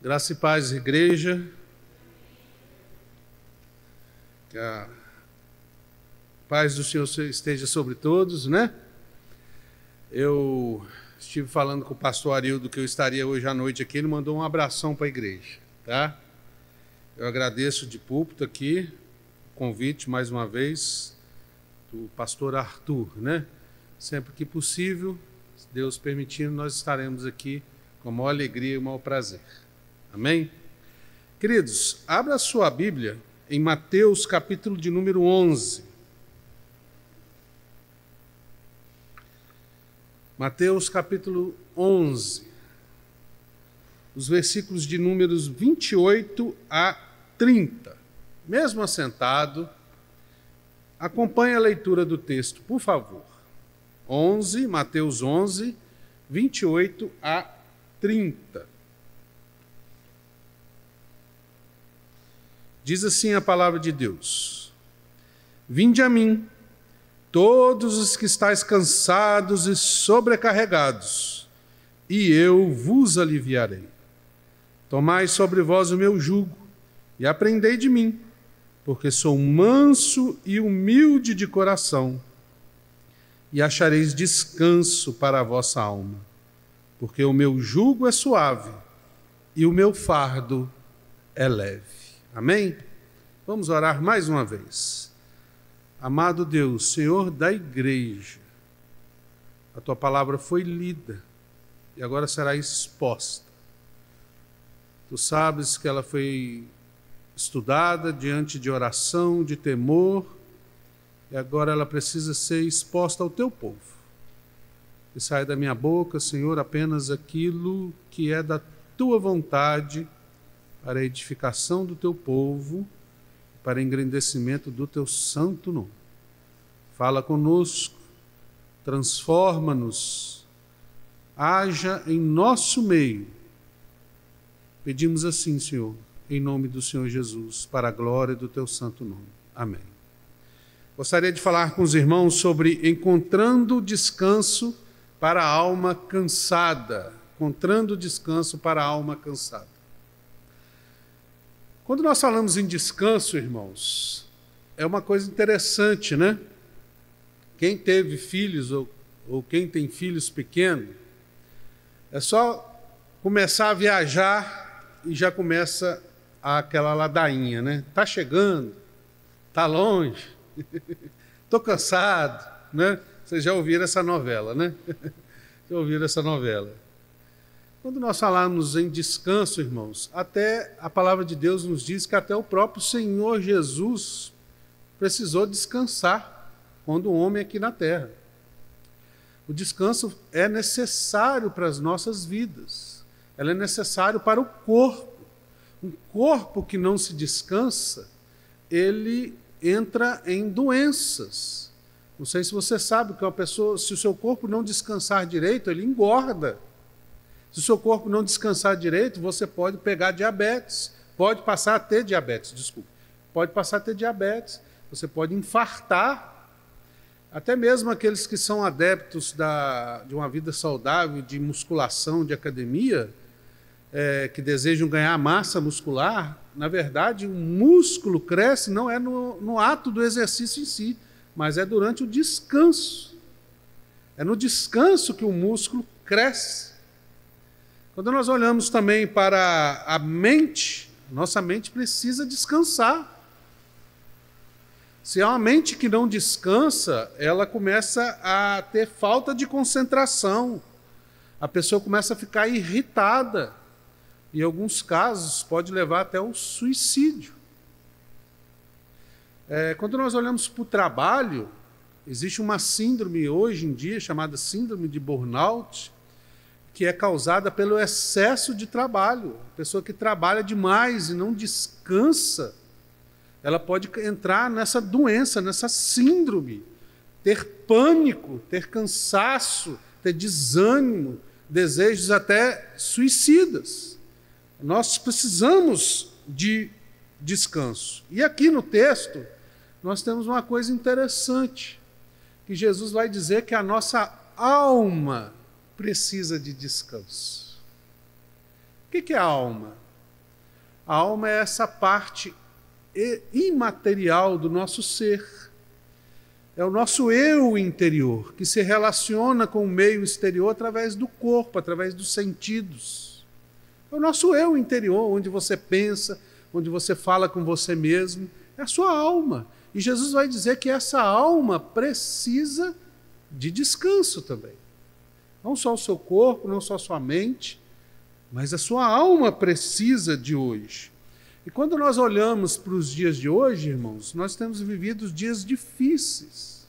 Graça e paz, igreja. Que a paz do Senhor esteja sobre todos, né? Eu estive falando com o pastor Arildo que eu estaria hoje à noite aqui, ele mandou um abração para a igreja, tá? Eu agradeço de púlpito aqui, o convite mais uma vez do pastor Arthur, né? Sempre que possível, se Deus permitindo, nós estaremos aqui com a maior alegria e o maior prazer. Amém? Queridos, abra a sua Bíblia em Mateus, capítulo de número 11. Mateus, capítulo 11. Os versículos de números 28 a 30. Mesmo assentado, acompanhe a leitura do texto, por favor. Mateus 11, 28 a 30. Diz assim a palavra de Deus: Vinde a mim, todos os que estáis cansados e sobrecarregados, e eu vos aliviarei. Tomai sobre vós o meu jugo, e aprendei de mim, porque sou manso e humilde de coração, e achareis descanso para a vossa alma, porque o meu jugo é suave, e o meu fardo é leve. Amém? Vamos orar mais uma vez. Amado Deus, Senhor da igreja, a tua palavra foi lida e agora será exposta. Tu sabes que ela foi estudada diante de oração, de temor, e agora ela precisa ser exposta ao teu povo. Que saia da minha boca, Senhor, apenas aquilo que é da tua vontade, para a edificação do teu povo, para engrandecimento do teu santo nome. Fala conosco, transforma-nos, haja em nosso meio. Pedimos assim, Senhor, em nome do Senhor Jesus, para a glória do teu santo nome. Amém. Gostaria de falar com os irmãos sobre encontrando descanso para a alma cansada. Encontrando descanso para a alma cansada. Quando nós falamos em descanso, irmãos, é uma coisa interessante, né? Quem teve filhos ou quem tem filhos pequenos, é só começar a viajar e já começa aquela ladainha, né? Tá chegando, tá longe, tô cansado, né? Vocês já ouviram essa novela, né? Já ouviram essa novela. Quando nós falamos em descanso, irmãos, até a palavra de Deus nos diz que até o próprio Senhor Jesus precisou descansar quando o homem aqui na terra. O descanso é necessário para as nossas vidas. Ele é necessário para o corpo. Um corpo que não se descansa, ele entra em doenças. Não sei se você sabe que uma pessoa, se o seu corpo não descansar direito, ele engorda. Se o seu corpo não descansar direito, você pode pegar diabetes, pode passar a ter diabetes, pode passar a ter diabetes, você pode infartar. Até mesmo aqueles que são adeptos de uma vida saudável, de musculação, de academia, que desejam ganhar massa muscular, na verdade, o músculo cresce não é no ato do exercício em si, mas é durante o descanso. É no descanso que o músculo cresce. Quando nós olhamos também para a mente, nossa mente precisa descansar. Se é uma mente que não descansa, ela começa a ter falta de concentração. A pessoa começa a ficar irritada. Em alguns casos, pode levar até ao suicídio. Quando nós olhamos para o trabalho, existe uma síndrome hoje em dia chamada síndrome de burnout, que é causada pelo excesso de trabalho. A pessoa que trabalha demais e não descansa, ela pode entrar nessa doença, nessa síndrome, ter pânico, ter cansaço, ter desânimo, desejos até suicidas. Nós precisamos de descanso. E aqui no texto, nós temos uma coisa interessante, que Jesus vai dizer que a nossa alma precisa de descanso. O que é a alma? A alma é essa parte imaterial do nosso ser. É o nosso eu interior, que se relaciona com o meio exterior através do corpo, através dos sentidos. É o nosso eu interior, onde você pensa, onde você fala com você mesmo. É a sua alma. E Jesus vai dizer que essa alma precisa de descanso também. Não só o seu corpo, não só a sua mente, mas a sua alma precisa de hoje. E quando nós olhamos para os dias de hoje, irmãos, nós temos vivido dias difíceis.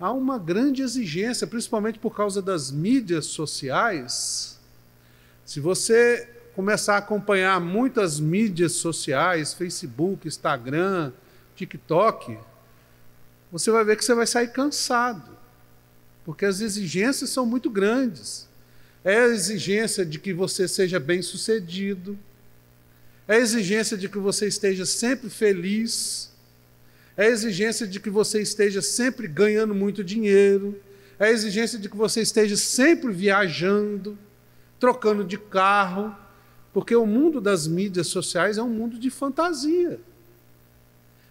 Há uma grande exigência, principalmente por causa das mídias sociais. Se você começar a acompanhar muitas mídias sociais, Facebook, Instagram, TikTok, você vai ver que você vai sair cansado, porque as exigências são muito grandes. É a exigência de que você seja bem-sucedido, é a exigência de que você esteja sempre feliz, é a exigência de que você esteja sempre ganhando muito dinheiro, é a exigência de que você esteja sempre viajando, trocando de carro, porque o mundo das mídias sociais é um mundo de fantasia,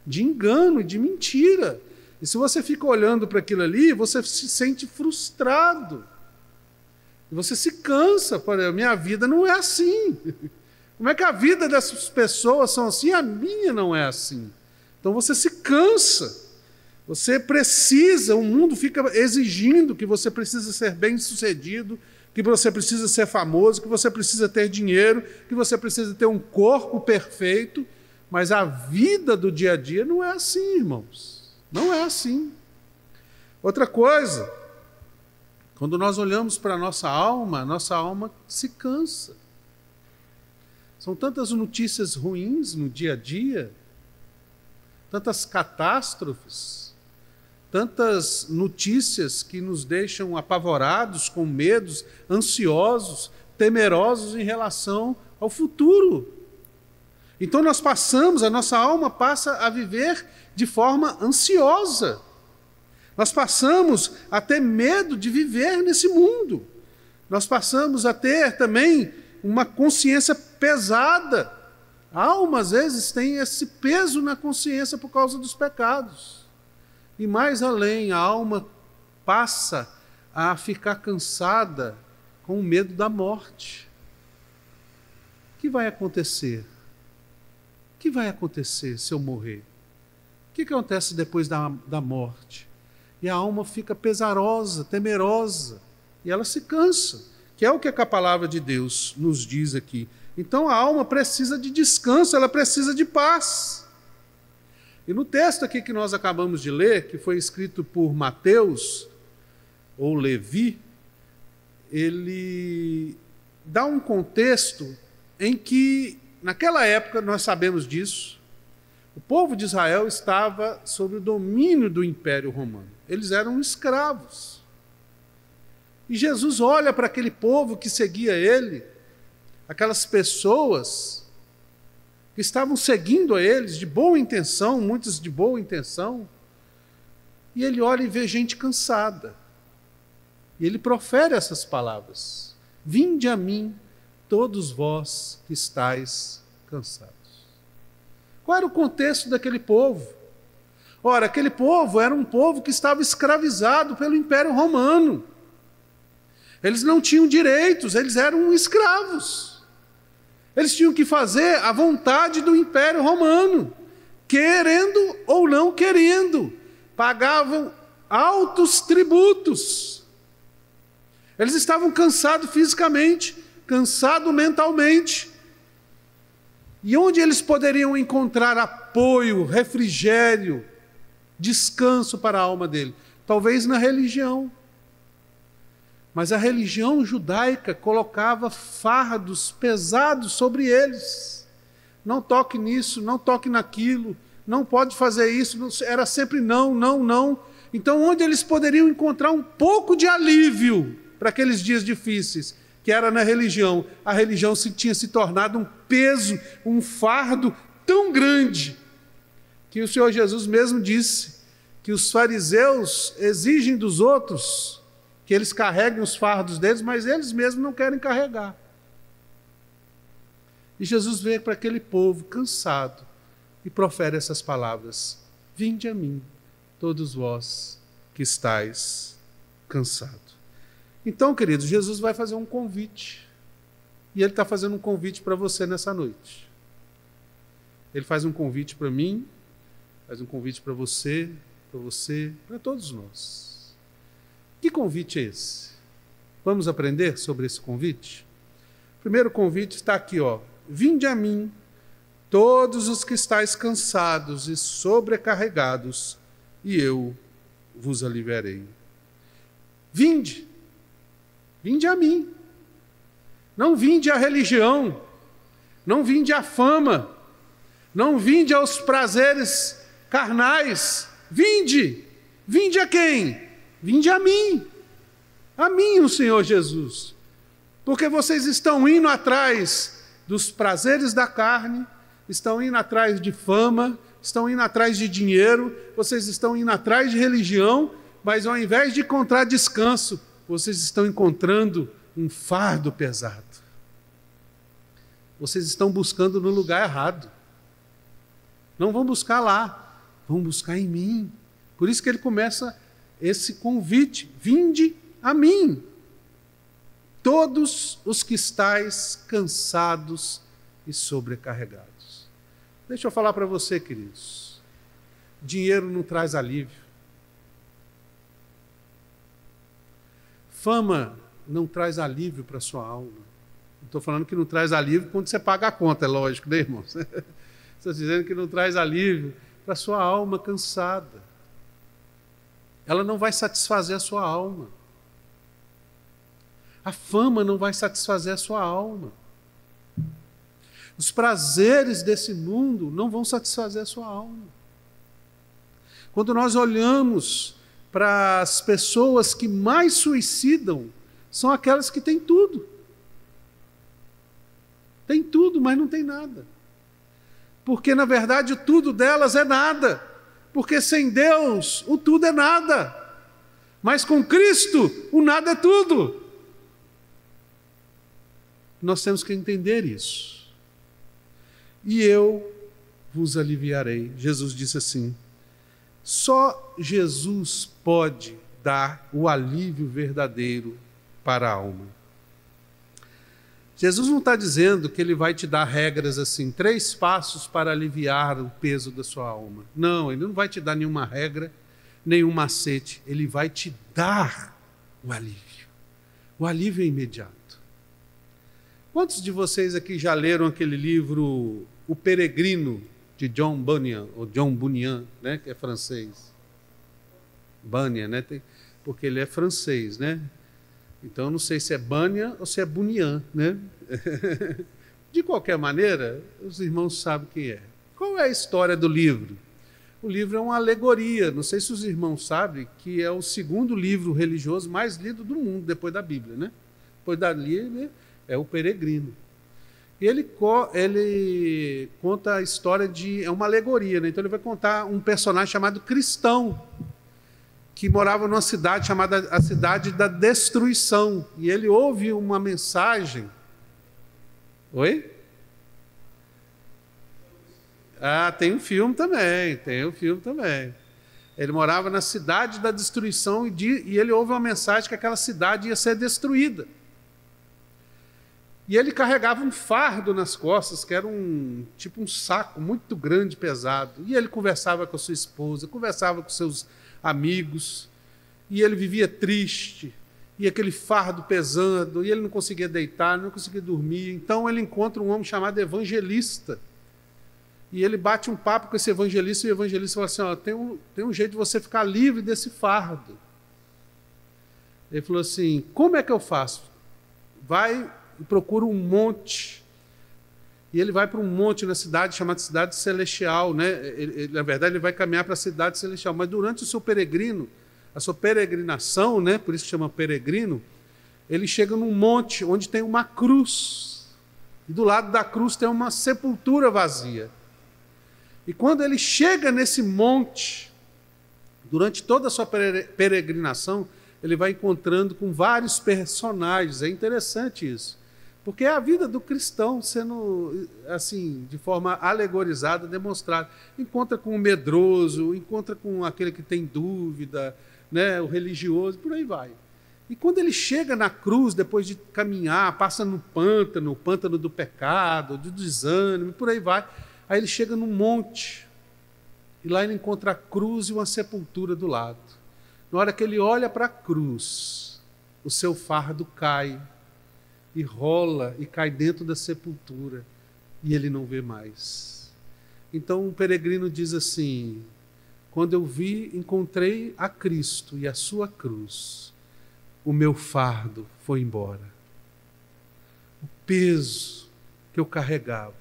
de engano e de mentira. E se você fica olhando para aquilo ali, você se sente frustrado. E você se cansa. Para minha vida não é assim. Como é que a vida dessas pessoas são assim? A minha não é assim. Então você se cansa. Você precisa, o mundo fica exigindo que você precisa ser bem-sucedido, que você precisa ser famoso, que você precisa ter dinheiro, que você precisa ter um corpo perfeito, mas a vida do dia a dia não é assim, irmãos. Não é assim. Outra coisa, quando nós olhamos para a nossa alma se cansa. São tantas notícias ruins no dia a dia, tantas catástrofes, tantas notícias que nos deixam apavorados, com medos, ansiosos, temerosos em relação ao futuro. Então a nossa alma passa a viver de forma ansiosa. Nós passamos a ter medo de viver nesse mundo. Nós passamos a ter também uma consciência pesada. A alma, às vezes, tem esse peso na consciência por causa dos pecados. E mais além, a alma passa a ficar cansada com o medo da morte. O que vai acontecer? O que vai acontecer se eu morrer? O que acontece depois da morte? E a alma fica pesarosa, temerosa, e ela se cansa, que é o que a palavra de Deus nos diz aqui. Então a alma precisa de descanso, ela precisa de paz. E no texto aqui que nós acabamos de ler, que foi escrito por Mateus, ou Levi, ele dá um contexto em que, naquela época, nós sabemos disso, o povo de Israel estava sob o domínio do Império Romano. Eles eram escravos. E Jesus olha para aquele povo que seguia ele, aquelas pessoas que estavam seguindo a eles de boa intenção, muitos de boa intenção, e ele olha e vê gente cansada. E ele profere essas palavras: vinde a mim, todos vós que estáis cansados. Qual era o contexto daquele povo? Ora, aquele povo era um povo que estava escravizado pelo Império Romano. Eles não tinham direitos, eles eram escravos. Eles tinham que fazer a vontade do Império Romano, querendo ou não querendo. Pagavam altos tributos. Eles estavam cansados fisicamente, cansados mentalmente. E onde eles poderiam encontrar apoio, refrigério, descanso para a alma dele? Talvez na religião. Mas a religião judaica colocava fardos pesados sobre eles. Não toque nisso, não toque naquilo, não pode fazer isso, era sempre não, não, não. Então onde eles poderiam encontrar um pouco de alívio para aqueles dias difíceis? Que era na religião. A religião tinha se tornado um peso, um fardo tão grande, que o Senhor Jesus mesmo disse que os fariseus exigem dos outros que eles carreguem os fardos deles, mas eles mesmos não querem carregar. E Jesus veio para aquele povo cansado e profere essas palavras: vinde a mim, todos vós que estáis cansados. Então, queridos, Jesus vai fazer um convite. E Ele está fazendo um convite para você nessa noite. Ele faz um convite para mim, faz um convite para você, para todos nós. Que convite é esse? Vamos aprender sobre esse convite? O primeiro convite está aqui, ó. Vinde a mim, todos os que estáis cansados e sobrecarregados, e eu vos aliviarei. Vinde a mim. Não vinde à religião, não vinde à fama, não vinde aos prazeres carnais. Vinde a quem? Vinde a mim o Senhor Jesus. Porque vocês estão indo atrás dos prazeres da carne, estão indo atrás de fama, estão indo atrás de dinheiro, vocês estão indo atrás de religião, mas ao invés de encontrar descanso, vocês estão encontrando um fardo pesado. Vocês estão buscando no lugar errado. Não vão buscar lá, vão buscar em mim. Por isso que ele começa esse convite: vinde a mim, todos os que estáis cansados e sobrecarregados. Deixa eu falar para você, queridos, dinheiro não traz alívio. Fama não traz alívio para a sua alma. Estou falando que não traz alívio quando você paga a conta, é lógico, né, irmãos? Estou dizendo que não traz alívio para a sua alma cansada. Ela não vai satisfazer a sua alma. A fama não vai satisfazer a sua alma. Os prazeres desse mundo não vão satisfazer a sua alma. Quando nós olhamos para as pessoas que mais suicidam, são aquelas que têm tudo. Tem tudo, mas não tem nada. Porque, na verdade, o tudo delas é nada. Porque sem Deus, o tudo é nada. Mas com Cristo, o nada é tudo. Nós temos que entender isso. E eu vos aliviarei. Jesus disse assim: só Jesus pode dar o alívio verdadeiro para a alma. Jesus não está dizendo que Ele vai te dar regras assim, 3 passos para aliviar o peso da sua alma. Não, Ele não vai te dar nenhuma regra, nenhum macete. Ele vai te dar o alívio. O alívio é imediato. Quantos de vocês aqui já leram aquele livro O Peregrino, de John Bunyan, ou John Bunyan, né, que é francês? Bunyan, né? Porque ele é francês, né? Então, eu não sei se é Bunyan ou se é Bunyan, né? De qualquer maneira, os irmãos sabem quem é. Qual é a história do livro? O livro é uma alegoria. Não sei se os irmãos sabem que é o 2º livro religioso mais lido do mundo, depois da Bíblia, né? Depois da Bíblia é O Peregrino. E ele conta a história de... É uma alegoria, né? Então ele vai contar um personagem chamado Cristão, que morava numa cidade chamada a Cidade da Destruição. E ele ouve uma mensagem... Oi? Ah, tem um filme também. Ele morava na Cidade da Destruição e ele ouve uma mensagem que aquela cidade ia ser destruída. E ele carregava um fardo nas costas, que era tipo um saco muito grande, pesado. E ele conversava com a sua esposa, conversava com seus amigos, e ele vivia triste, e aquele fardo pesando, e ele não conseguia deitar, não conseguia dormir. Então ele encontra um homem chamado Evangelista, e ele bate um papo com esse evangelista, e o evangelista fala assim: ó, tem um jeito de você ficar livre desse fardo. Ele falou assim: como é que eu faço? Vai e procura um monte. E ele vai para um monte na cidade chamada Cidade Celestial, né? Na verdade, ele vai caminhar para a Cidade Celestial, mas durante o seu peregrino, a sua peregrinação, né? Por isso chama peregrino, ele chega num monte onde tem uma cruz, e do lado da cruz tem uma sepultura vazia. E quando ele chega nesse monte, durante toda a sua peregrinação, ele vai encontrando com vários personagens. É interessante isso. Porque é a vida do cristão sendo, assim, de forma alegorizada, demonstrada. Encontra com o medroso, encontra com aquele que tem dúvida, né, o religioso, por aí vai. E quando ele chega na cruz, depois de caminhar, passa no pântano, o pântano do pecado, do desânimo, por aí vai. Aí ele chega num monte, e lá ele encontra a cruz e uma sepultura do lado. Na hora que ele olha para a cruz, o seu fardo cai, e rola, e cai dentro da sepultura, e ele não vê mais. Então o peregrino diz assim: quando eu encontrei a Cristo e a sua cruz, o meu fardo foi embora. O peso que eu carregava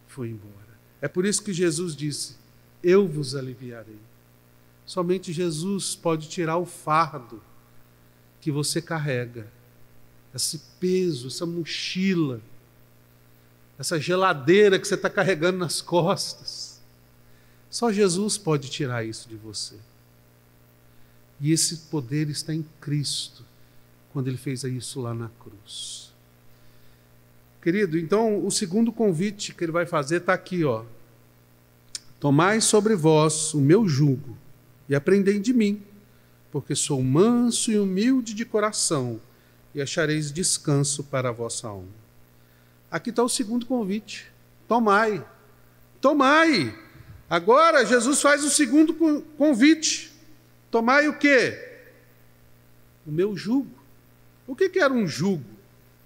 foi embora. É por isso que Jesus disse: eu vos aliviarei. Somente Jesus pode tirar o fardo que você carrega, esse peso, essa mochila, essa geladeira que você está carregando nas costas. Só Jesus pode tirar isso de você. E esse poder está em Cristo, quando Ele fez isso lá na cruz. Querido, então o segundo convite que Ele vai fazer está aqui, ó. Tomai sobre vós o meu jugo e aprendei de mim, porque sou manso e humilde de coração, e achareis descanso para a vossa alma. Aqui está o segundo convite. Tomai. Tomai. Agora Jesus faz o segundo convite. Tomai o quê? O meu jugo. O que era um jugo,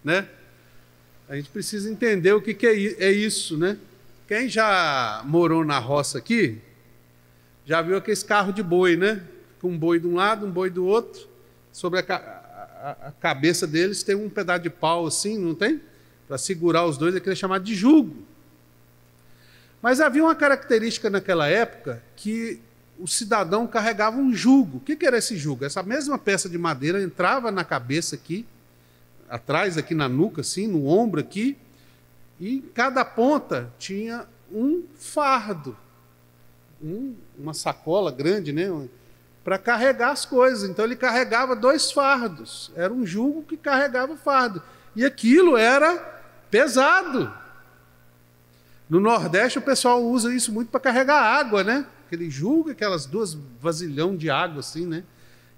né? A gente precisa entender o que é isso, né? Quem já morou na roça aqui, já viu aqueles carros de boi, né? Com um boi de um lado, um boi do outro. Sobre a cabeça deles tem um pedaço de pau assim, não tem? Para segurar os dois, aquele é chamado de jugo. Mas havia uma característica naquela época que o cidadão carregava um jugo. O que era esse jugo? Essa mesma peça de madeira entrava na cabeça aqui, atrás aqui na nuca, assim, no ombro aqui, e cada ponta tinha um fardo, uma sacola grande, né? Para carregar as coisas. Então ele carregava 2 fardos. Era um jugo que carregava fardo. E aquilo era pesado. No Nordeste o pessoal usa isso muito para carregar água, né? Aquele jugo, aquelas 2 vasilhão de água assim, né?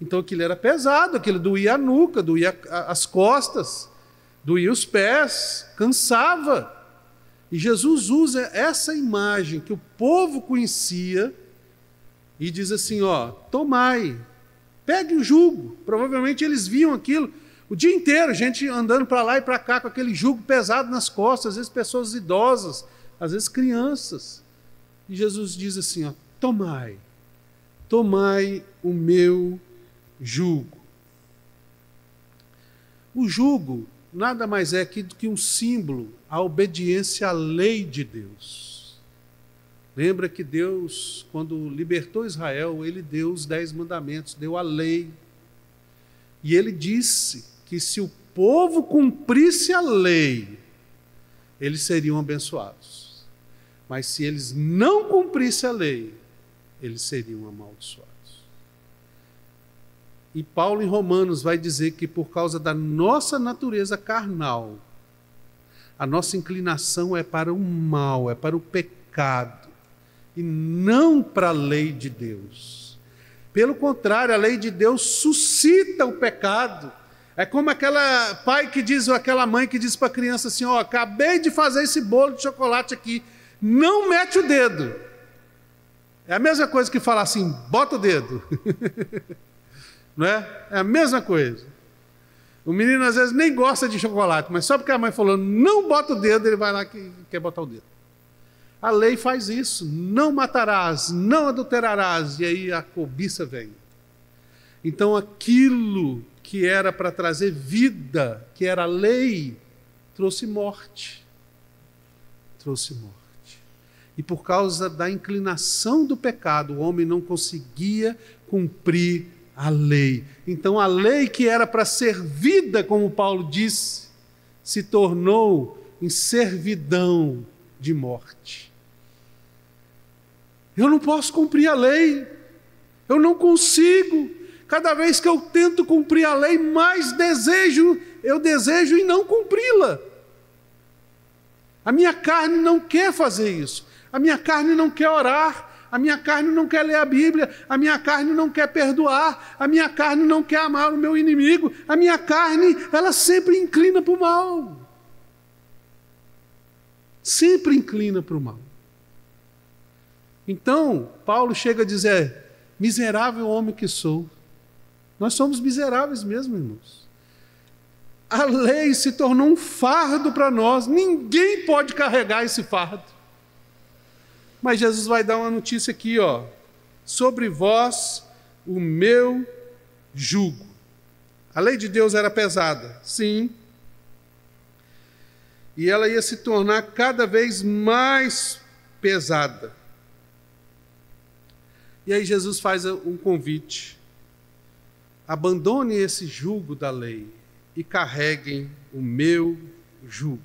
Então aquilo era pesado, aquilo doía a nuca, doía as costas, doía os pés, cansava. E Jesus usa essa imagem que o povo conhecia e diz assim, ó, tomai, pegue o jugo. Provavelmente eles viam aquilo o dia inteiro, gente andando para lá e para cá com aquele jugo pesado nas costas, às vezes pessoas idosas, às vezes crianças. E Jesus diz assim, ó, tomai, tomai o meu jugo. O jugo nada mais é do que um símbolo à obediência à lei de Deus. Lembra que Deus, quando libertou Israel, Ele deu os 10 mandamentos, deu a lei. E Ele disse que se o povo cumprisse a lei, eles seriam abençoados. Mas se eles não cumprissem a lei, eles seriam amaldiçoados. E Paulo em Romanos vai dizer que por causa da nossa natureza carnal, a nossa inclinação é para o mal, é para o pecado, e não para a lei de Deus. Pelo contrário, a lei de Deus suscita o pecado. É como aquela pai que diz, ou aquela mãe que diz para a criança assim, ó, acabei de fazer esse bolo de chocolate aqui, não mete o dedo. É a mesma coisa que falar assim, bota o dedo. Não é? É a mesma coisa. O menino às vezes nem gosta de chocolate, mas só porque a mãe falou, não bota o dedo, ele vai lá que quer botar o dedo. A lei faz isso, não matarás, não adulterarás, e aí a cobiça vem. Então aquilo que era para trazer vida, que era a lei, trouxe morte. Trouxe morte. E por causa da inclinação do pecado, o homem não conseguia cumprir a lei. Então a lei que era para ser vida, como Paulo disse, se tornou em servidão de morte. Eu não posso cumprir a lei, eu não consigo. Cada vez que eu tento cumprir a lei, mais desejo eu desejo e não cumpri-la. A minha carne não quer fazer isso. A minha carne não quer orar. A minha carne não quer ler a Bíblia. A minha carne não quer perdoar. A minha carne não quer amar o meu inimigo. A minha carne, ela sempre inclina para o mal. Sempre inclina para o mal. Então, Paulo chega a dizer, miserável homem que sou. Nós somos miseráveis mesmo, irmãos. A lei se tornou um fardo para nós. Ninguém pode carregar esse fardo. Mas Jesus vai dar uma notícia aqui, ó. Sobre vós o meu jugo. A lei de Deus era pesada, sim. E ela ia se tornar cada vez mais pesada. E aí Jesus faz um convite. Abandone esse jugo da lei e carreguem o meu jugo.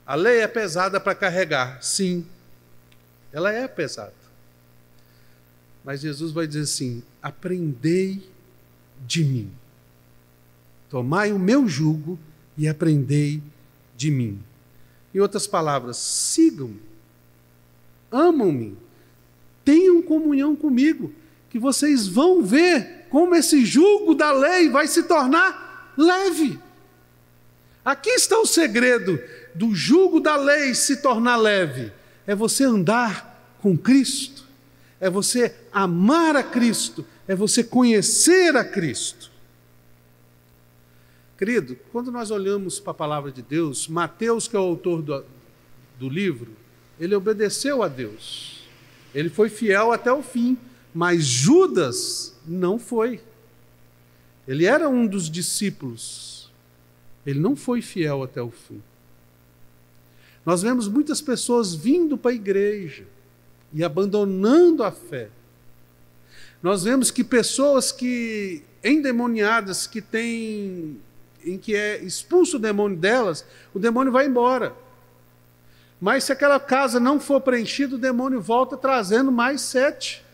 A lei é pesada para carregar, sim. Ela é pesada. Mas Jesus vai dizer assim, aprendei de mim. Tomai o meu jugo e aprendei de mim. Em outras palavras, sigam-me, amam-me, tenham comunhão comigo, que vocês vão ver como esse jugo da lei vai se tornar leve. Aqui está o segredo do jugo da lei se tornar leve. É você andar com Cristo, é você amar a Cristo, é você conhecer a Cristo. Querido, quando nós olhamos para a palavra de Deus, Mateus, que é o autor do livro, ele obedeceu a Deus. Ele foi fiel até o fim, mas Judas não foi. Ele era um dos discípulos. Ele não foi fiel até o fim. Nós vemos muitas pessoas vindo para a igreja e abandonando a fé. Nós vemos que pessoas que endemoniadas, em que é expulso o demônio delas, o demônio vai embora. Mas se aquela casa não for preenchida, o demônio volta trazendo mais 7.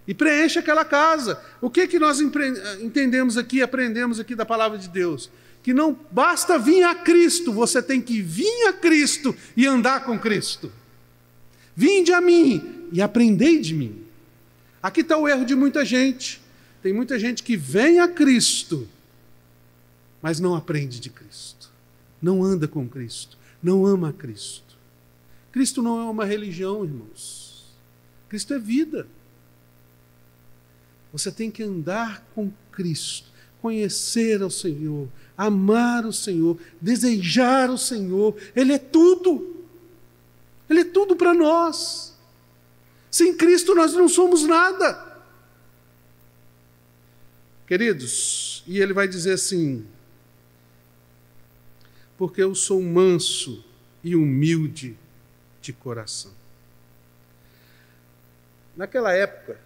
E preenche aquela casa. O que nós entendemos aqui, aprendemos aqui da palavra de Deus? Que não basta vir a Cristo, você tem que vir a Cristo e andar com Cristo. Vinde a mim e aprendei de mim. Aqui está o erro de muita gente. Tem muita gente que vem a Cristo, mas não aprende de Cristo. Não anda com Cristo. Não ama a Cristo. Cristo não é uma religião, irmãos. Cristo é vida. Você tem que andar com Cristo, conhecer ao Senhor, amar o Senhor, desejar o Senhor. Ele é tudo. Ele é tudo para nós. Sem Cristo nós não somos nada. Queridos, e ele vai dizer assim, porque eu sou manso e humilde de coração. Naquela época,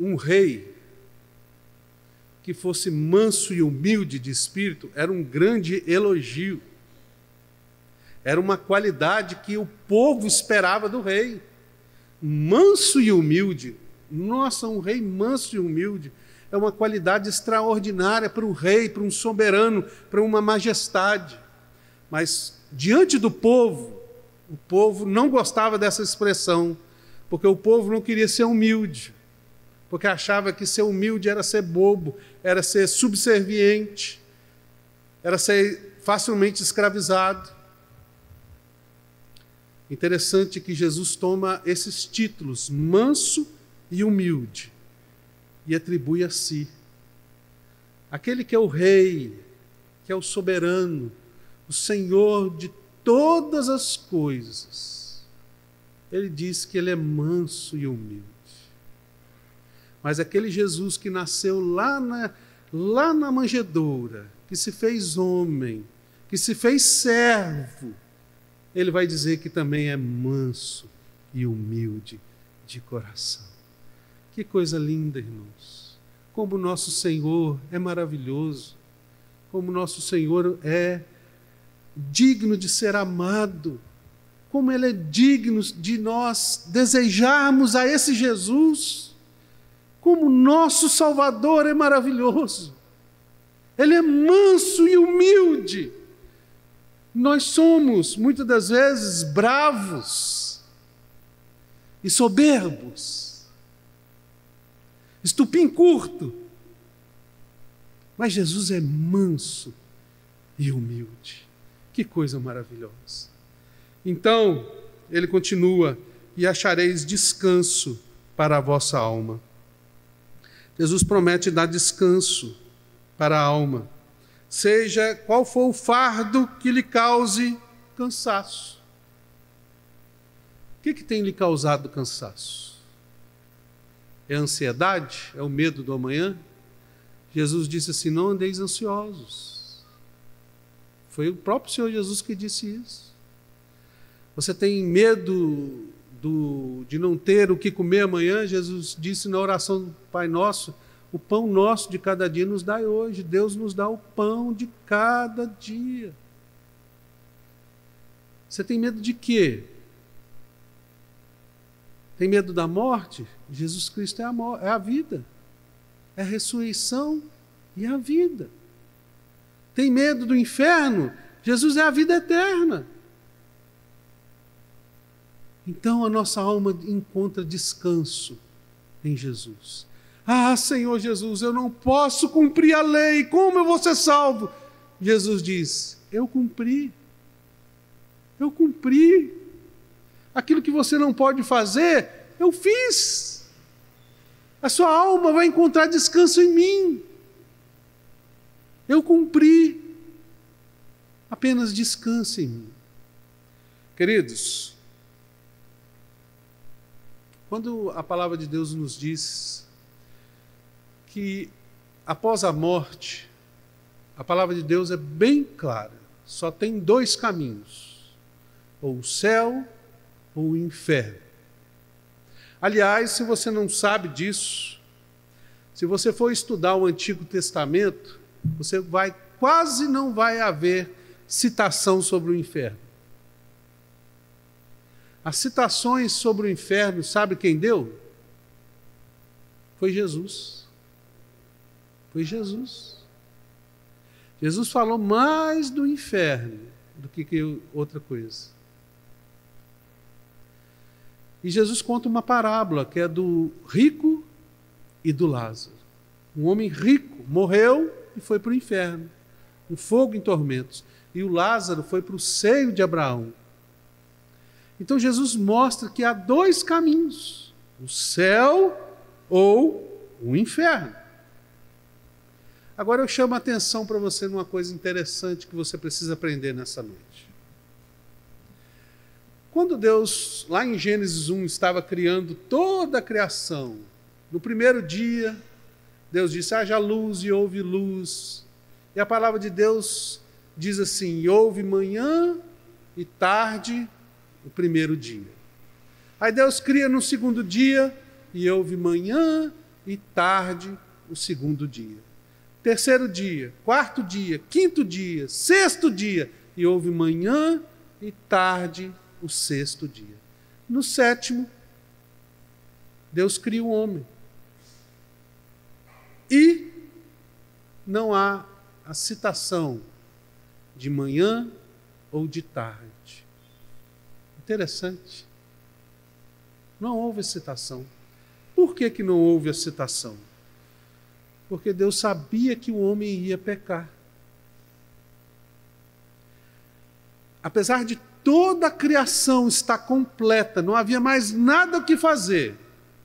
um rei que fosse manso e humilde de espírito era um grande elogio. Era uma qualidade que o povo esperava do rei. Manso e humilde. Nossa, um rei manso e humilde é uma qualidade extraordinária para um rei, para um soberano, para uma majestade. Mas diante do povo, o povo não gostava dessa expressão, porque o povo não queria ser humilde, porque achava que ser humilde era ser bobo, era ser subserviente, era ser facilmente escravizado. Interessante que Jesus toma esses títulos, manso e humilde, e atribui a si. Aquele que é o rei, que é o soberano, o Senhor de todas as coisas, ele diz que ele é manso e humilde. Mas aquele Jesus que nasceu lá na manjedoura, que se fez homem, que se fez servo, ele vai dizer que também é manso e humilde de coração. Que coisa linda, irmãos. Como o nosso Senhor é maravilhoso. Como o nosso Senhor é digno de ser amado. Como Ele é digno de nós desejarmos a esse Jesus. Como nosso Salvador é maravilhoso. Ele é manso e humilde. Nós somos, muitas das vezes, bravos e soberbos, estupim curto. Mas Jesus é manso e humilde. Que coisa maravilhosa. Então, ele continua: e achareis descanso para a vossa alma. Jesus promete dar descanso para a alma, seja qual for o fardo que lhe cause cansaço. O que tem lhe causado cansaço? É a ansiedade? É o medo do amanhã? Jesus disse assim: não andeis ansiosos. Foi o próprio Senhor Jesus que disse isso. Você tem medo de não ter o que comer amanhã? Jesus disse na oração do Pai Nosso: o pão nosso de cada dia nos dai hoje. Deus nos dá o pão de cada dia. Você tem medo de quê? Tem medo da morte? Jesus Cristo é a vida. É a ressurreição e a vida. Tem medo do inferno? Jesus é a vida eterna. Então a nossa alma encontra descanso em Jesus. Ah, Senhor Jesus, eu não posso cumprir a lei, como eu vou ser salvo? Jesus diz: eu cumpri. Eu cumpri. Aquilo que você não pode fazer, eu fiz. A sua alma vai encontrar descanso em mim. Eu cumpri. Apenas descanse em mim. Queridos, quando a palavra de Deus nos diz que após a morte, a palavra de Deus é bem clara: só tem dois caminhos, ou o céu ou o inferno. Aliás, se você não sabe disso, se você for estudar o Antigo Testamento, você quase não vai haver citação sobre o inferno. As citações sobre o inferno, sabe quem deu? Foi Jesus. Foi Jesus. Jesus falou mais do inferno do que outra coisa. E Jesus conta uma parábola que é do rico e do Lázaro. Um homem rico morreu e foi para o inferno, um fogo em tormentos. E o Lázaro foi para o seio de Abraão. Então Jesus mostra que há dois caminhos: o céu ou o inferno. Agora eu chamo a atenção para você numa coisa interessante que você precisa aprender nessa noite. Quando Deus, lá em Gênesis 1, estava criando toda a criação, no primeiro dia, Deus disse: haja luz, e houve luz. E a palavra de Deus diz assim: e houve manhã e tarde o primeiro dia. Aí Deus cria no segundo dia, e houve manhã e tarde o segundo dia. Terceiro dia, quarto dia, quinto dia, sexto dia, e houve manhã e tarde o sexto dia. No sétimo, Deus cria o homem. E não há a citação de manhã ou de tarde. Interessante. Não houve a citação. Por que não houve a citação? Porque Deus sabia que o homem iria pecar. Apesar de toda a criação estar completa, não havia mais nada o que fazer,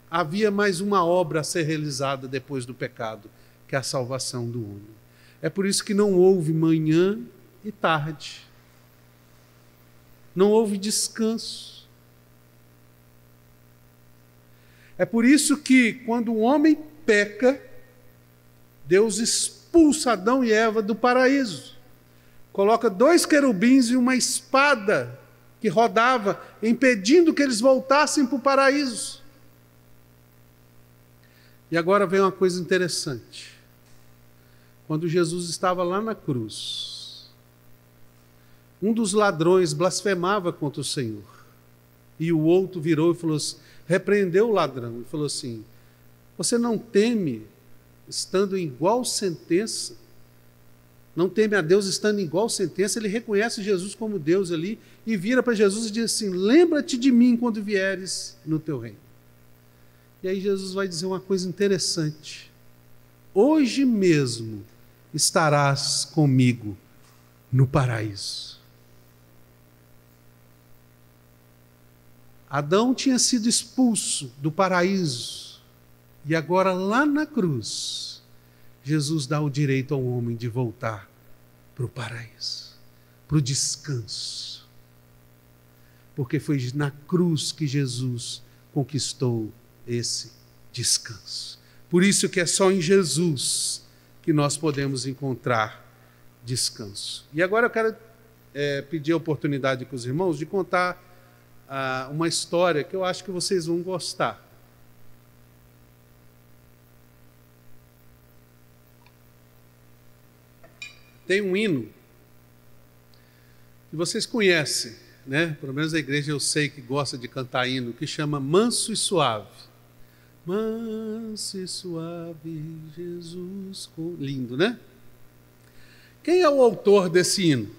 havia mais uma obra a ser realizada depois do pecado, que é a salvação do homem. É por isso que não houve manhã e tarde. Não houve descanso. É por isso que, quando o homem peca, Deus expulsa Adão e Eva do paraíso. Coloca dois querubins e uma espada que rodava, impedindo que eles voltassem para o paraíso. E agora vem uma coisa interessante. Quando Jesus estava lá na cruz, um dos ladrões blasfemava contra o Senhor. E o outro virou e falou assim, repreendeu o ladrão e falou assim: você não teme, estando em igual sentença, não teme a Deus estando em igual sentença, ele reconhece Jesus como Deus ali e vira para Jesus e diz assim: lembra-te de mim quando vieres no teu reino. E aí Jesus vai dizer uma coisa interessante: hoje mesmo estarás comigo no paraíso. Adão tinha sido expulso do paraíso e agora lá na cruz Jesus dá o direito ao homem de voltar para o paraíso, para o descanso. Porque foi na cruz que Jesus conquistou esse descanso. Por isso que é só em Jesus que nós podemos encontrar descanso. E agora eu quero pedir a oportunidade com os irmãos de contar uma história que eu acho que vocês vão gostar. Tem um hino que vocês conhecem, né? Pelo menos a igreja eu sei que gosta de cantar hino, que chama Manso e Suave. Manso e suave, Jesus... Lindo, né? Quem é o autor desse hino?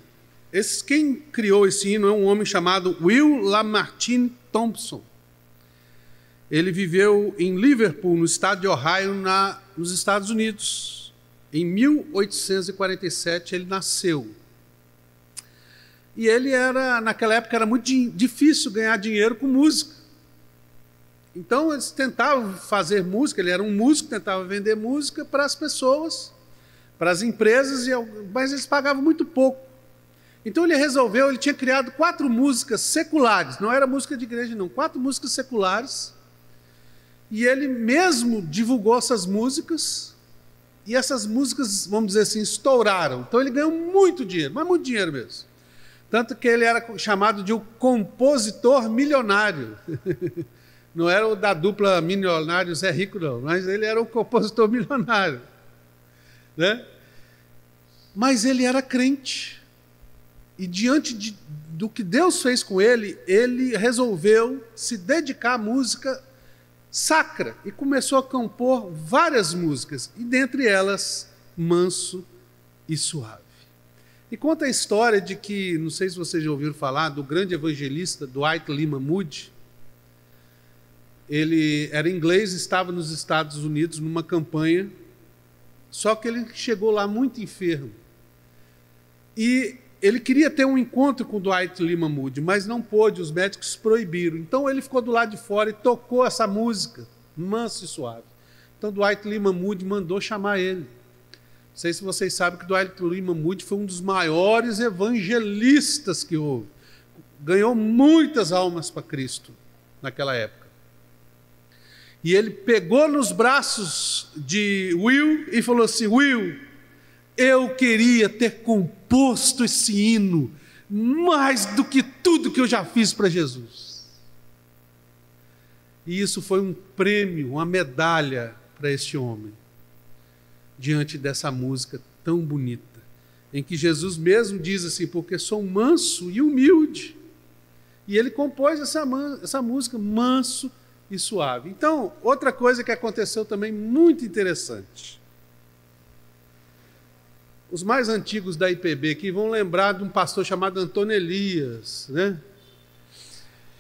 Quem criou esse hino é um homem chamado Will Lamartine Thompson. Ele viveu em Liverpool, no estado de Ohio, nos Estados Unidos. Em 1847 ele nasceu. E ele naquela época era muito difícil ganhar dinheiro com música. Então eles tentavam fazer música, ele era um músico, tentava vender música para as pessoas, para as empresas, mas eles pagavam muito pouco. Então ele tinha criado 4 músicas seculares, não era música de igreja não, 4 músicas seculares, e ele mesmo divulgou essas músicas, e essas músicas, vamos dizer assim, estouraram. Então ele ganhou muito dinheiro, mas muito dinheiro mesmo. Tanto que ele era chamado de o compositor milionário. Não era o da dupla Milionários é Rico, não, mas ele era o compositor milionário, né? Mas ele era crente. E diante do que Deus fez com ele, ele resolveu se dedicar à música sacra e começou a compor várias músicas, e dentre elas, Manso e Suave. E conta a história de que, não sei se vocês já ouviram falar, do grande evangelista Dwight Lyman Moody. Ele era inglês, estava nos Estados Unidos numa campanha, só que ele chegou lá muito enfermo. E ele queria ter um encontro com Dwight Lyman Moody, mas não pôde, os médicos proibiram. Então ele ficou do lado de fora e tocou essa música, Manso e Suave. Então Dwight Lyman Moody mandou chamar ele. Não sei se vocês sabem que Dwight Lyman Moody foi um dos maiores evangelistas que houve. Ganhou muitas almas para Cristo naquela época. E ele pegou nos braços de Will e falou assim: Will, eu queria ter composto esse hino mais do que tudo que eu já fiz para Jesus. E isso foi um prêmio, uma medalha para este homem, diante dessa música tão bonita, em que Jesus mesmo diz assim: porque sou manso e humilde. E ele compôs essa música, Manso e Suave. Então, outra coisa que aconteceu também muito interessante. Os mais antigos da IPB aqui vão lembrar de um pastor chamado Antônio Elias, né?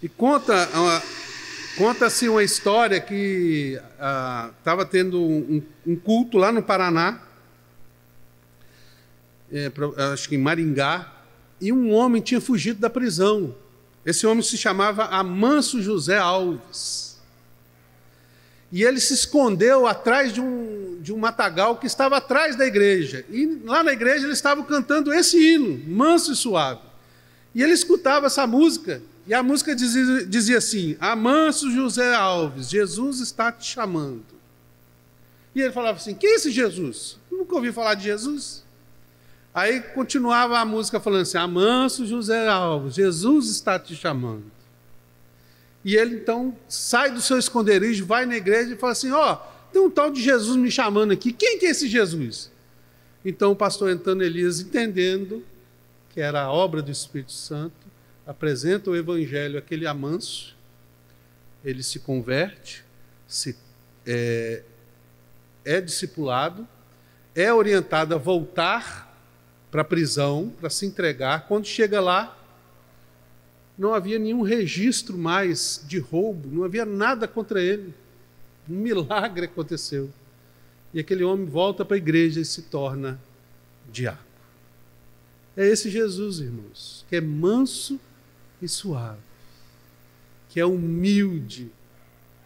E conta-se uma história que estava tendo um culto lá no Paraná, acho que em Maringá, e um homem tinha fugido da prisão. Esse homem se chamava Amâncio José Alves. E ele se escondeu atrás de um matagal que estava atrás da igreja. E lá na igreja eles estavam cantando esse hino, Manso e Suave. E ele escutava essa música, e a música dizia assim: Amâncio José Alves, Jesus está te chamando. E ele falava assim: quem é esse Jesus? Eu nunca ouvi falar de Jesus. Aí continuava a música falando assim: Amâncio José Alves, Jesus está te chamando. E ele então sai do seu esconderijo, vai na igreja e fala assim: tem um tal de Jesus me chamando aqui, quem que é esse Jesus? Então o pastor Antônio Elias, entendendo que era a obra do Espírito Santo, apresenta o evangelho àquele Amâncio, ele se converte, é discipulado, é orientado a voltar para a prisão, para se entregar. Quando chega lá, não havia nenhum registro mais de roubo, não havia nada contra ele. Um milagre aconteceu. E aquele homem volta para a igreja e se torna diácono. É esse Jesus, irmãos, que é manso e suave, que é humilde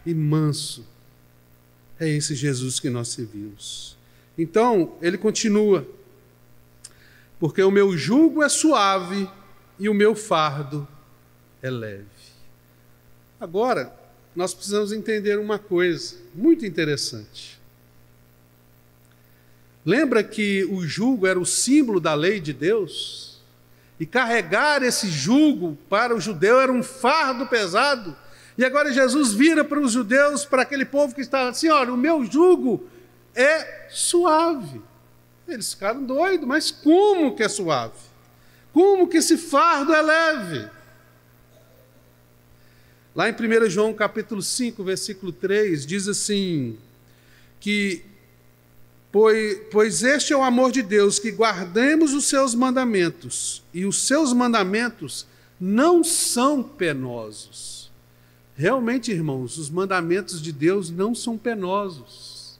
e manso. É esse Jesus que nós servimos. Então, ele continua: porque o meu jugo é suave e o meu fardo é leve. Agora, nós precisamos entender uma coisa muito interessante. Lembra que o jugo era o símbolo da lei de Deus? E carregar esse jugo para o judeu era um fardo pesado. E agora Jesus vira para os judeus, para aquele povo que estava assim: olha, o meu jugo é suave. Eles ficaram doidos, mas como que é suave? Como que esse fardo é leve? Lá em 1 João capítulo 5, versículo 3, diz assim, que pois este é o amor de Deus, que guardemos os seus mandamentos, e os seus mandamentos não são penosos. Realmente, irmãos, os mandamentos de Deus não são penosos.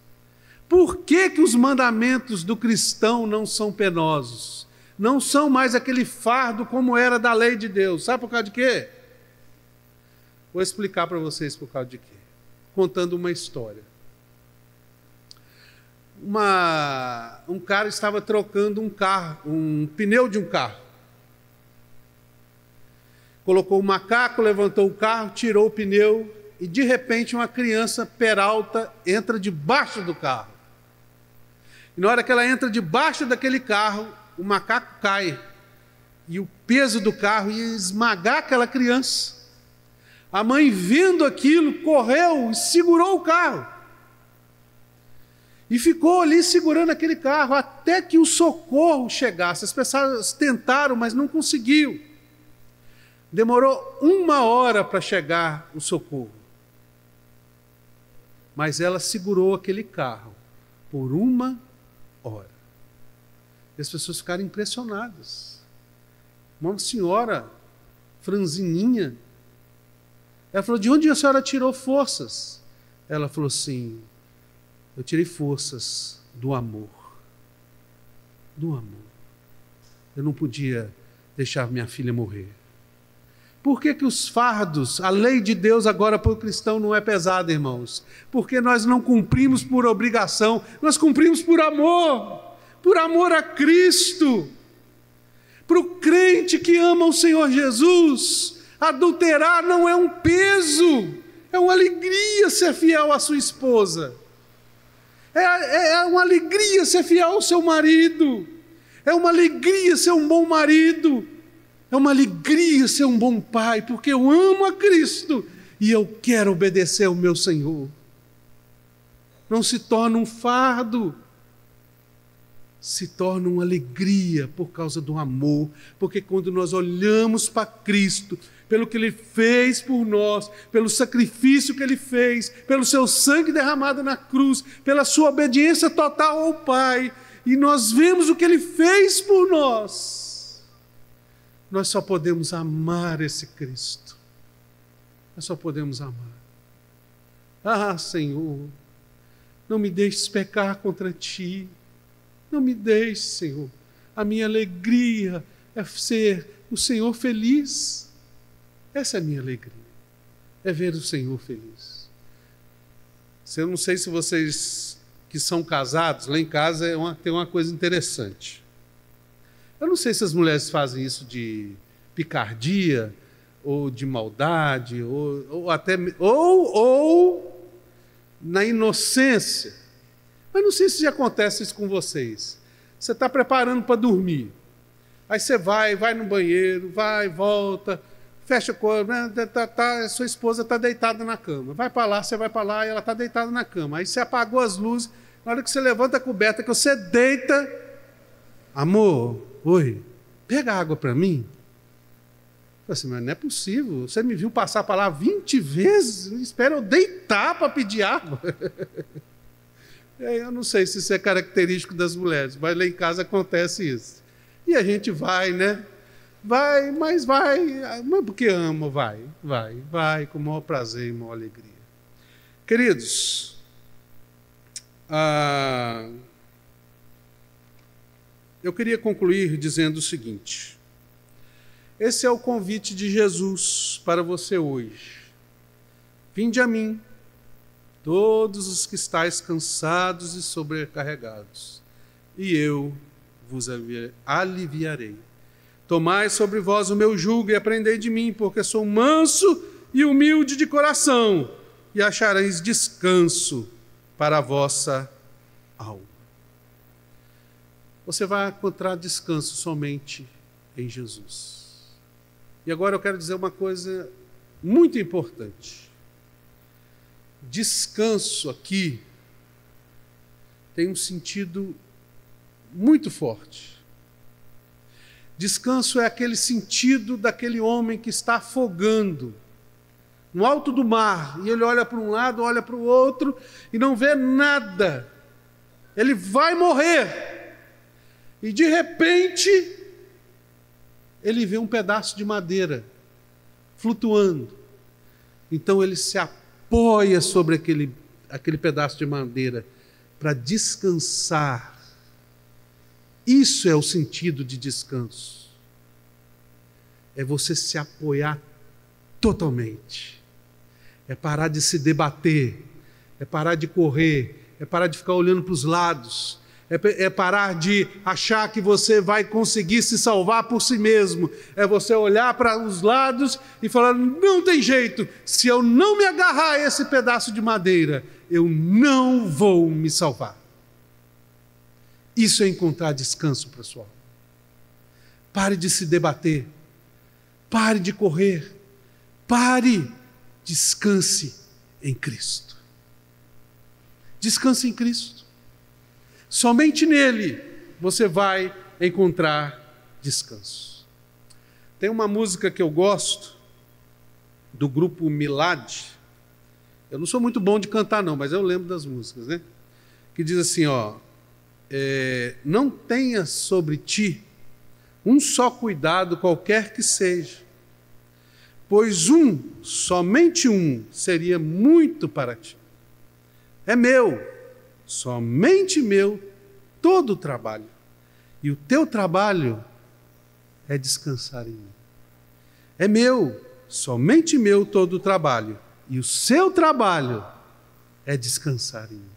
Por que que os mandamentos do cristão não são penosos? Não são mais aquele fardo como era da lei de Deus. Sabe por causa de quê? Vou explicar para vocês por causa de quê. Contando uma história. Um cara estava trocando um pneu de um carro. Colocou o macaco, levantou o carro, tirou o pneu e de repente uma criança peralta entra debaixo do carro. E na hora que ela entra debaixo daquele carro, o macaco cai. E o peso do carro ia esmagar aquela criança. A mãe, vendo aquilo, correu e segurou o carro. E ficou ali segurando aquele carro até que o socorro chegasse. As pessoas tentaram, mas não conseguiu. Demorou 1 hora para chegar o socorro. Mas ela segurou aquele carro por 1 hora. E as pessoas ficaram impressionadas. Uma senhora franzininha. Ela falou: de onde a senhora tirou forças? Ela falou assim: eu tirei forças do amor. Do amor. Eu não podia deixar minha filha morrer. Por que que os fardos, a lei de Deus agora para o cristão não é pesada, irmãos? Porque nós não cumprimos por obrigação, nós cumprimos por amor a Cristo. Para o crente que ama o Senhor Jesus, adulterar não é um peso, é uma alegria ser fiel à sua esposa. É uma alegria ser fiel ao seu marido. É uma alegria ser um bom marido. É uma alegria ser um bom pai, porque eu amo a Cristo e eu quero obedecer ao meu Senhor. Não se torna um fardo, se torna uma alegria por causa do amor, porque quando nós olhamos para Cristo, pelo que Ele fez por nós, pelo sacrifício que Ele fez, pelo seu sangue derramado na cruz, pela sua obediência total ao Pai, e nós vemos o que Ele fez por nós, nós só podemos amar esse Cristo. Nós só podemos amar. Ah, Senhor, não me deixes pecar contra Ti. Não me deixe, Senhor. A minha alegria é ser o Senhor feliz. Essa é a minha alegria. É ver o Senhor feliz. Eu não sei se vocês que são casados, lá em casa tem uma coisa interessante. Eu não sei se as mulheres fazem isso de picardia, ou de maldade, ou na inocência. Mas não sei se já acontece isso com vocês. Você está preparando para dormir. Aí você vai no banheiro, volta, fecha o corpo, sua esposa está deitada na cama. Vai para lá, você vai para lá e ela está deitada na cama. Aí você apagou as luzes, na hora que você levanta a coberta, que você deita, amor, oi, pega água para mim. Eu falei assim, mas não é possível, você me viu passar para lá 20 vezes, espera eu deitar para pedir água. Eu não sei se isso é característico das mulheres, mas lá em casa acontece isso. E a gente vai, né? Mas porque ama, vai, com o maior prazer e maior alegria. Queridos, eu queria concluir dizendo o seguinte: esse é o convite de Jesus para você hoje. Vinde a mim, todos os que estáis cansados e sobrecarregados, e eu vos aliviarei. Tomai sobre vós o meu jugo e aprendei de mim, porque sou manso e humilde de coração, e achareis descanso para a vossa alma. Você vai encontrar descanso somente em Jesus. E agora eu quero dizer uma coisa muito importante. Descanso aqui tem um sentido muito forte. Descanso é aquele sentido daquele homem que está afogando no alto do mar, e ele olha para um lado, olha para o outro e não vê nada. Ele vai morrer. E de repente, ele vê um pedaço de madeira flutuando. Então ele se apoia sobre aquele pedaço de madeira para descansar. Isso é o sentido de descanso. É você se apoiar totalmente. É parar de se debater. É parar de correr. É parar de ficar olhando para os lados. É parar de achar que você vai conseguir se salvar por si mesmo. É você olhar para os lados e falar: não tem jeito. Se eu não me agarrar a esse pedaço de madeira, eu não vou me salvar. Isso é encontrar descanso para a sua alma. Pare de se debater. Pare de correr. Pare. Descanse em Cristo. Descanse em Cristo. Somente nele você vai encontrar descanso. Tem uma música que eu gosto, do grupo Milad. Eu não sou muito bom de cantar não, mas eu lembro das músicas, né? Que diz assim, ó: não tenha sobre ti um só cuidado qualquer que seja, pois somente um, seria muito para ti. É meu, somente meu, todo o trabalho. E o teu trabalho é descansar em mim. É meu, somente meu, todo o trabalho. E o seu trabalho é descansar em mim.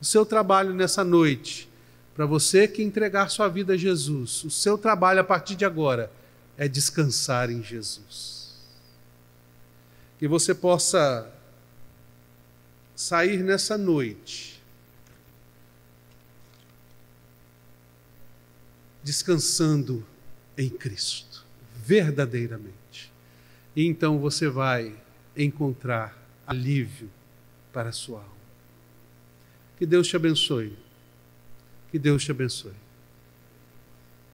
O seu trabalho nessa noite, para você que entregar sua vida a Jesus, o seu trabalho a partir de agora é descansar em Jesus. Que você possa sair nessa noite descansando em Cristo, verdadeiramente. E então você vai encontrar alívio para a sua alma. Que Deus te abençoe. Que Deus te abençoe.